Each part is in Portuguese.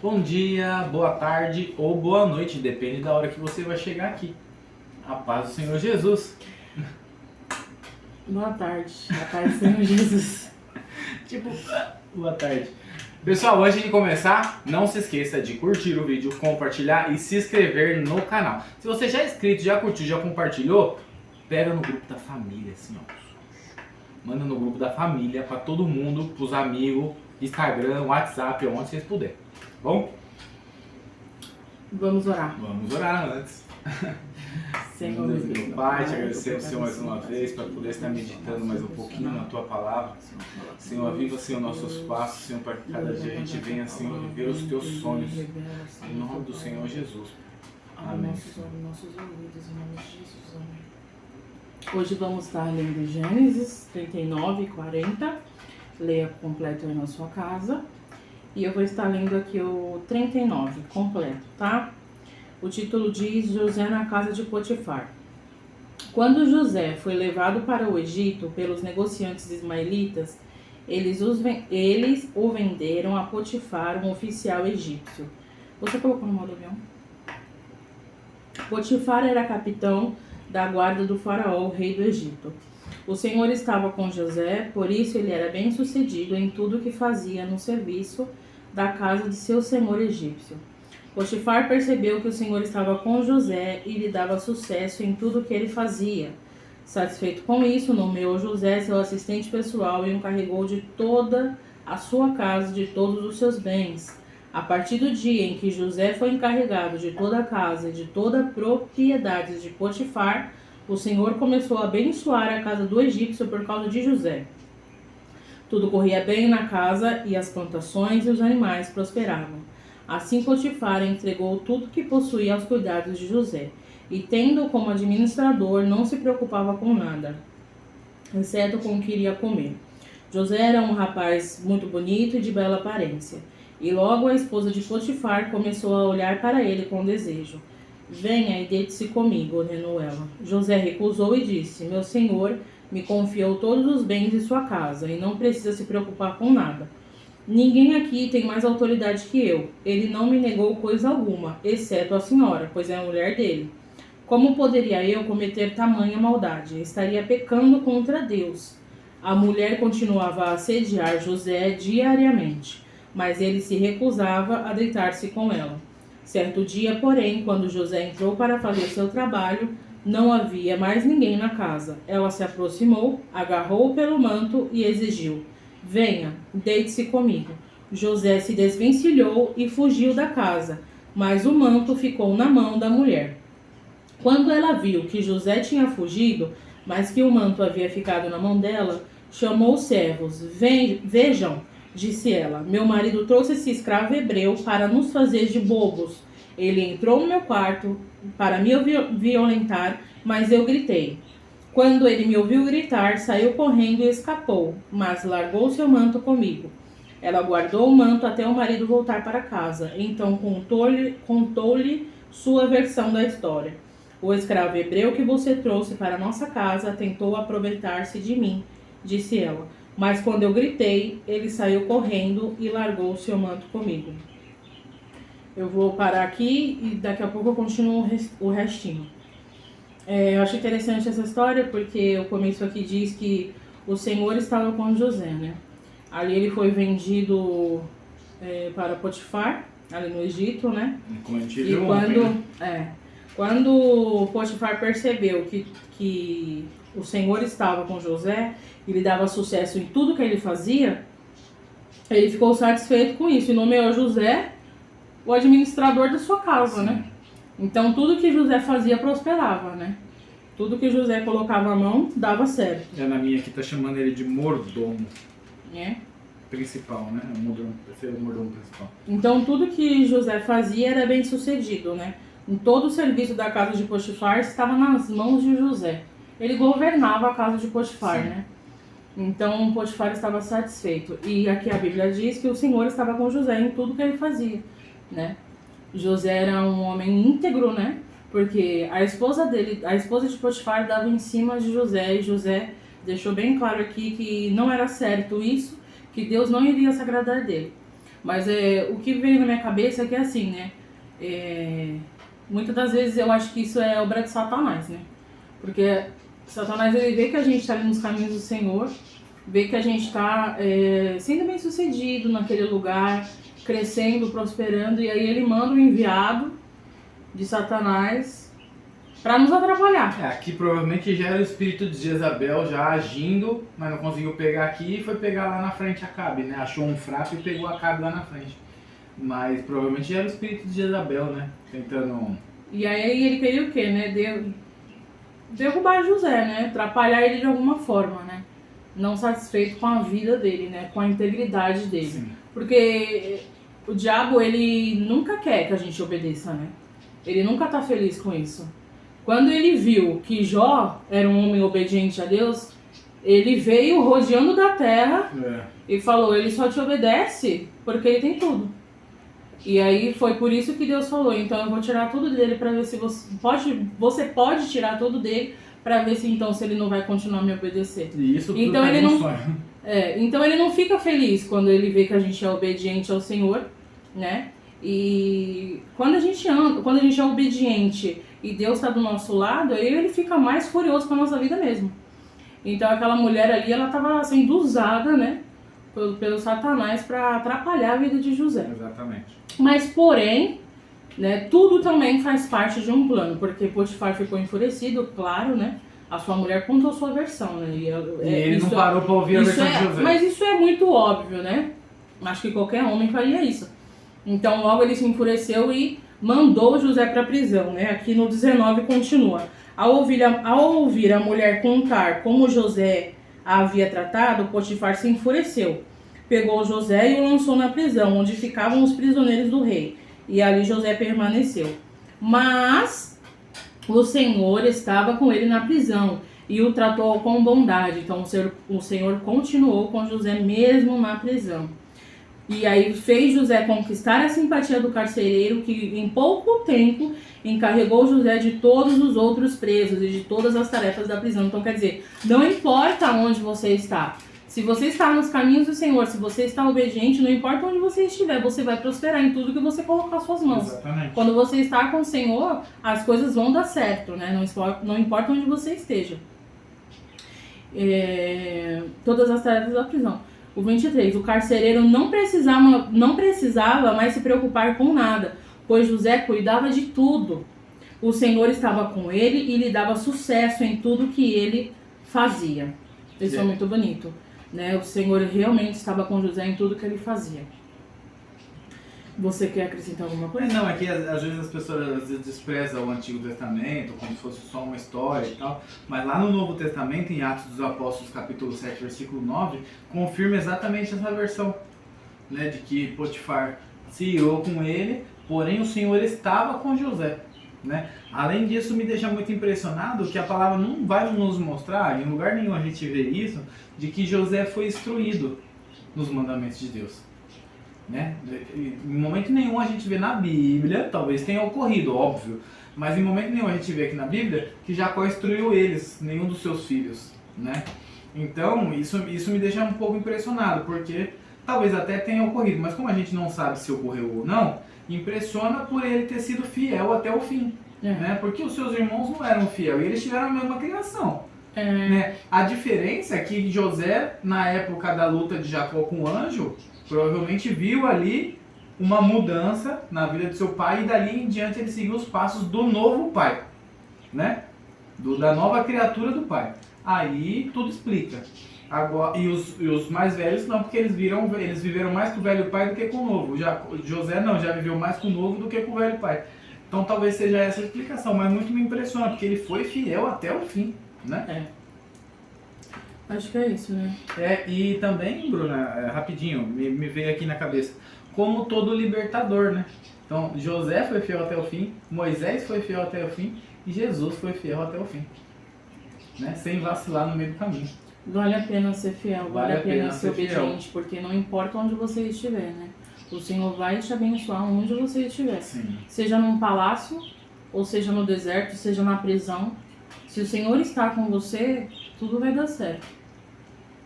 Bom dia, boa tarde ou boa noite, depende da hora que você vai chegar aqui. A paz do Senhor Jesus. Boa tarde, a paz do Senhor Jesus. Boa tarde. Pessoal, antes de começar, não se esqueça de curtir o vídeo, compartilhar e se inscrever no canal. Se você já é inscrito, já curtiu, já compartilhou, pega no grupo da família, assim ó. Manda no grupo da família, pra todo mundo, pros amigos, Instagram, WhatsApp, onde vocês puderem. Bom? Vamos orar. Vamos orar antes. Senhor, Deus, meu Pai, te agradecemos, Senhor, mais uma vez, para poder estar meditando mais um pouquinho na Tua Palavra. Senhor, aviva, Senhor, nossos passos, Senhor, para que cada dia a gente venha, Senhor, viver os Teus sonhos. Em nome do Senhor Jesus. Amém. Nossos ouvidos, em nome de Jesus, amém. Hoje vamos estar lendo Gênesis 39 e 40. Leia completo aí na sua casa. E eu vou estar lendo aqui o 39, completo, tá? O título diz José na casa de Potifar. Quando José foi levado para o Egito pelos negociantes ismaelitas, eles o venderam a Potifar, um oficial egípcio. Você colocou no modo avião? Potifar era capitão da guarda do faraó, o rei do Egito. O Senhor estava com José, por isso ele era bem-sucedido em tudo que fazia no serviço da casa de seu senhor egípcio. Potifar percebeu que o Senhor estava com José e lhe dava sucesso em tudo que ele fazia. Satisfeito com isso, nomeou José seu assistente pessoal e o encarregou de toda a sua casa e de todos os seus bens. A partir do dia em que José foi encarregado de toda a casa e de toda a propriedade de Potifar, o Senhor começou a abençoar a casa do egípcio por causa de José. Tudo corria bem na casa e as plantações e os animais prosperavam. Assim Potifar entregou tudo que possuía aos cuidados de José, e tendo-o como administrador, não se preocupava com nada, exceto com o que iria comer. José era um rapaz muito bonito e de bela aparência, e logo a esposa de Potifar começou a olhar para ele com desejo. Venha e deite-se comigo, ordenou ela. José recusou e disse, meu senhor me confiou todos os bens de sua casa, e não precisa se preocupar com nada. Ninguém aqui tem mais autoridade que eu. Ele não me negou coisa alguma, exceto a senhora, pois é a mulher dele. Como poderia eu cometer tamanha maldade? Estaria pecando contra Deus. A mulher continuava a assediar José diariamente, mas ele se recusava a deitar-se com ela. Certo dia, porém, quando José entrou para fazer seu trabalho, não havia mais ninguém na casa. Ela se aproximou, agarrou-o pelo manto e exigiu, venha, deite-se comigo. José se desvencilhou e fugiu da casa, mas o manto ficou na mão da mulher. Quando ela viu que José tinha fugido, mas que o manto havia ficado na mão dela, chamou os servos. Vejam, disse ela, meu marido trouxe esse escravo hebreu para nos fazer de bobos. Ele entrou no meu quarto para me violentar, mas eu gritei. Quando ele me ouviu gritar, saiu correndo e escapou, mas largou seu manto comigo. Ela guardou o manto até o marido voltar para casa. Então contou-lhe sua versão da história. O escravo hebreu que você trouxe para nossa casa tentou aproveitar-se de mim, disse ela. Mas quando eu gritei, ele saiu correndo e largou seu manto comigo. Eu vou parar aqui e daqui a pouco eu continuo o restinho. Eu acho interessante essa história porque o começo aqui diz que o Senhor estava com José, né? Ali ele foi vendido para Potifar, ali no Egito, né? Como a gente E viu quando Potifar percebeu que o Senhor estava com José e lhe dava sucesso em tudo que ele fazia, ele ficou satisfeito com isso e nomeou José o administrador da sua casa, sim, né? Então tudo que José fazia prosperava, né? Tudo que José colocava a mão dava certo. Na minha aqui tá chamando ele de mordomo. É. Principal, né? O mordomo principal. Então tudo que José fazia era bem sucedido, né? Em todo o serviço da casa de Potifar estava nas mãos de José. Ele governava a casa de Potifar, sim, né? Então Potifar estava satisfeito. E aqui a Bíblia diz que o Senhor estava com José em tudo que ele fazia, né? José era um homem íntegro, né? Porque a esposa de Potifar dava em cima de José, e José deixou bem claro aqui que não era certo isso, que Deus não iria se agradar dele. Mas o que veio na minha cabeça é que assim, né? Muitas das vezes eu acho que isso é obra de Satanás, né? Porque Satanás, ele vê que a gente está ali nos caminhos do Senhor, vê que a gente está sendo bem sucedido naquele lugar, crescendo, prosperando, e aí ele manda um enviado de Satanás para nos atrapalhar. Aqui provavelmente já era o espírito de Jezabel já agindo, mas não conseguiu pegar aqui e foi pegar lá na frente Acabe, né? Achou um fraco e pegou Acabe lá na frente. Mas provavelmente já era o espírito de Jezabel, né? Tentando... E aí ele queria o quê, né? Derrubar José, né? Atrapalhar ele de alguma forma, né? Não satisfeito com a vida dele, né? Com a integridade dele. Sim. Porque o diabo, ele nunca quer que a gente obedeça, né? Ele nunca tá feliz com isso. Quando ele viu que Jó era um homem obediente a Deus, ele veio rodeando da terra e falou, ele só te obedece porque ele tem tudo. E aí foi por isso que Deus falou, então eu vou tirar tudo dele para ver se você pode tirar tudo dele para ver se então se ele não vai continuar a me obedecer. E isso tudo então ele um não sonho. Então ele não fica feliz quando ele vê que a gente é obediente ao Senhor, né? E quando a gente é obediente e Deus está do nosso lado, aí ele fica mais furioso com a nossa vida mesmo. Então aquela mulher ali, ela estava sendo usada, né, pelo Satanás para atrapalhar a vida de José. Exatamente. Mas porém, né, tudo também faz parte de um plano, porque Potifar ficou enfurecido, claro, né? A sua mulher contou sua versão, né? E ele não parou para ouvir a versão de José. Mas isso é muito óbvio, né? Acho que qualquer homem faria isso. Então logo ele se enfureceu e mandou José para a prisão, né? Aqui no 19 continua. Ao ouvir a mulher contar como José a havia tratado, Potifar se enfureceu. Pegou José e o lançou na prisão, onde ficavam os prisioneiros do rei. E ali José permaneceu. Mas o Senhor estava com ele na prisão e o tratou com bondade. Então o Senhor continuou com José mesmo na prisão. E aí fez José conquistar a simpatia do carcereiro, que em pouco tempo encarregou José de todos os outros presos e de todas as tarefas da prisão. Então quer dizer, não importa onde você está. Se você está nos caminhos do Senhor, se você está obediente, não importa onde você estiver, você vai prosperar em tudo que você colocar as suas mãos. Exatamente. Quando você está com o Senhor, as coisas vão dar certo, né? Não importa onde você esteja. Todas as tarefas da prisão. O 23, o carcereiro não precisava mais se preocupar com nada, pois José cuidava de tudo. O Senhor estava com ele e lhe dava sucesso em tudo que ele fazia. Isso é muito bonito, né? O Senhor realmente estava com José em tudo que ele fazia. Você quer acrescentar alguma coisa? Não, é que às vezes as pessoas desprezam o Antigo Testamento como se fosse só uma história e tal, mas lá no Novo Testamento, em Atos dos Apóstolos, capítulo 7, versículo 9, confirma exatamente essa versão, né, de que Potifar se irou com ele, porém o Senhor estava com José, né? Além disso, me deixa muito impressionado que a palavra não vai nos mostrar, em lugar nenhum a gente vê isso, de que José foi instruído nos mandamentos de Deus. Né? Em momento nenhum a gente vê na Bíblia, talvez tenha ocorrido, óbvio, mas em momento nenhum a gente vê aqui na Bíblia que Jacó instruiu eles, nenhum dos seus filhos, né? Então isso me deixa um pouco impressionado, porque talvez até tenha ocorrido, mas como a gente não sabe se ocorreu ou não, impressiona por ele ter sido fiel até o fim, né? Porque os seus irmãos não eram fiéis e eles tiveram a mesma criação. Né? A diferença é que José, na época da luta de Jacó com o anjo, provavelmente viu ali uma mudança na vida de seu pai e dali em diante ele seguiu os passos do novo pai, né? Da nova criatura do pai. Aí tudo explica. Agora, e os mais velhos não, porque eles viveram mais com o velho pai do que com o novo. José não, já viveu mais com o novo do que com o velho pai. Então talvez seja essa a explicação, mas muito me impressiona, porque ele foi fiel até o fim, né? Acho que é isso, né? E também, Bruna, rapidinho, me veio aqui na cabeça, como todo libertador, né? Então, José foi fiel até o fim, Moisés foi fiel até o fim e Jesus foi fiel até o fim, né? Sem vacilar no meio do caminho. Vale a pena ser fiel, vale a pena ser obediente, porque não importa onde você estiver, né? O Senhor vai te abençoar onde você estiver. Sim. Seja num palácio, ou seja no deserto, seja na prisão. Se o Senhor está com você, tudo vai dar certo.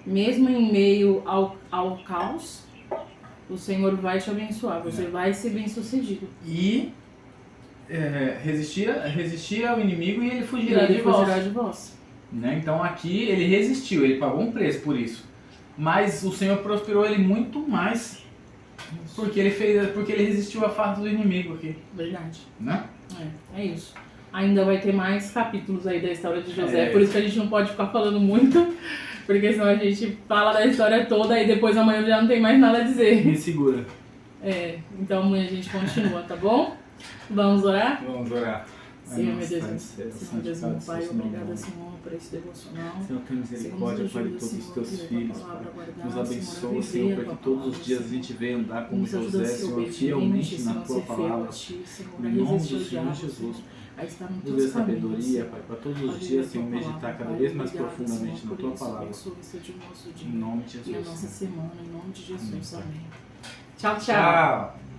Mesmo em meio ao caos, O Senhor vai te abençoar, você vai ser bem-sucedido. E resistia ao inimigo e ele E fugirá ele de vós. fugirá de vós. Né? Então aqui ele resistiu, ele pagou um preço por isso. Mas o Senhor prosperou ele muito mais porque ele resistiu à farda do inimigo aqui, Verdade. né? É isso. Ainda vai ter mais capítulos aí da história de José, É. por isso que a gente não pode ficar falando muito, porque senão a gente fala da história toda e depois amanhã já não tem mais nada a dizer. Me segura. Então amanhã a gente continua, tá bom? Vamos orar? Vamos orar. Senhor, meu Nossa, Deus, Pai do Senhor céu, Deus, meu Pai, santificado obrigada, seja o Senhor, por esse devocional. Senhor, tem misericórdia, Pai, de todos os teus filhos, Pai. Nos abençoa, Senhor, para que todos os dias a gente venha andar como José, Senhor, fielmente na tua palavra. Em nome do Senhor Jesus. Nos dê sabedoria, Pai, para todos os dias, Senhor, meditar cada vez mais profundamente na tua palavra. Em nome de E a Jesus. nossa semana, em nome de Jesus. Amém. Tchau, tchau. Tchau.